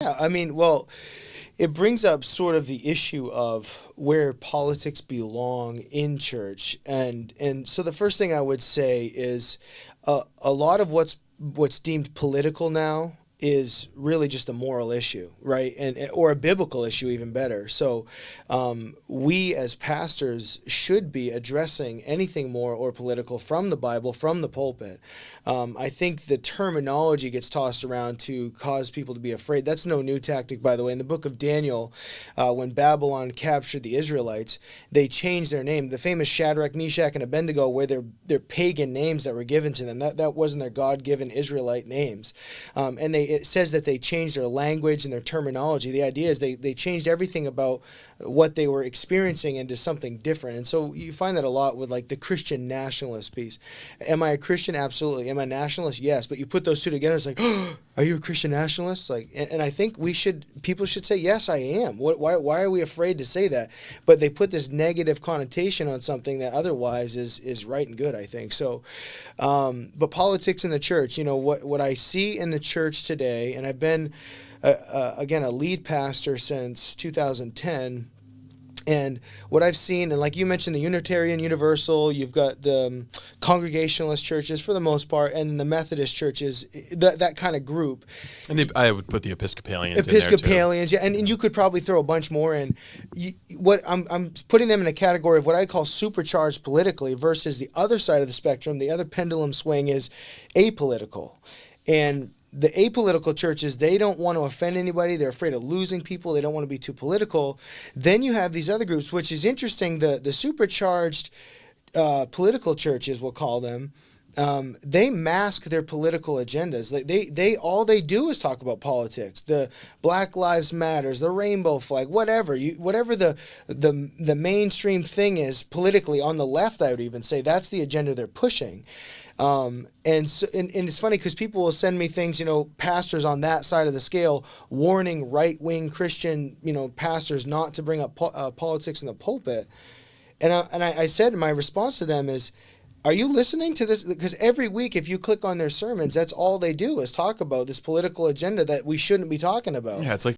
Yeah, I mean, well, it brings up sort of the issue of where politics belong in church, and so the first thing I would say is a lot of what's deemed political now is really just a moral issue, right? And or a biblical issue, even better. So we as pastors should be addressing anything moral or political from the Bible, from the pulpit. I think the terminology gets tossed around to cause people to be afraid. That's no new tactic, by the way. In the book of Daniel, when Babylon captured the Israelites, they changed their name. The famous Shadrach, Meshach, and Abednego were their pagan names that were given to them. That wasn't their God-given Israelite names. And it says that they changed their language and their terminology. The idea is they changed everything about what they were experiencing into something different. And so you find that a lot with like the Christian nationalist piece. Am I a Christian? Absolutely. Am I a nationalist? Yes. But you put those two together, it's like, oh, are you a Christian nationalist? Like, and I think people should say, yes, I am. Why are we afraid to say that? But they put this negative connotation on something that otherwise is right and good, I think. So, but politics in the church, what I see in the church today, and I've been, again, a lead pastor since 2010, and what I've seen, and like you mentioned, the Unitarian Universal, you've got the Congregationalist churches for the most part, and the Methodist churches, that kind of group. And I would put the Episcopalians in there too. Yeah, and you could probably throw a bunch more in. I'm putting them in a category of what I call supercharged politically versus the other side of the spectrum. The other pendulum swing is apolitical. And the apolitical churches, they don't want to offend anybody. They're afraid of losing people. They don't want to be too political. Then you have these other groups, which is interesting. The supercharged political churches, we'll call them, they mask their political agendas. They all they do is talk about politics. The Black Lives Matters, the rainbow flag, whatever the mainstream thing is politically on the left. I would even say that's the agenda they're pushing. And it's funny because people will send me things, pastors on that side of the scale warning right-wing Christian, pastors not to bring up politics in the pulpit. And I said my response to them is, are you listening to this? Because every week, if you click on their sermons, that's all they do is talk about this political agenda that we shouldn't be talking about. Yeah, it's like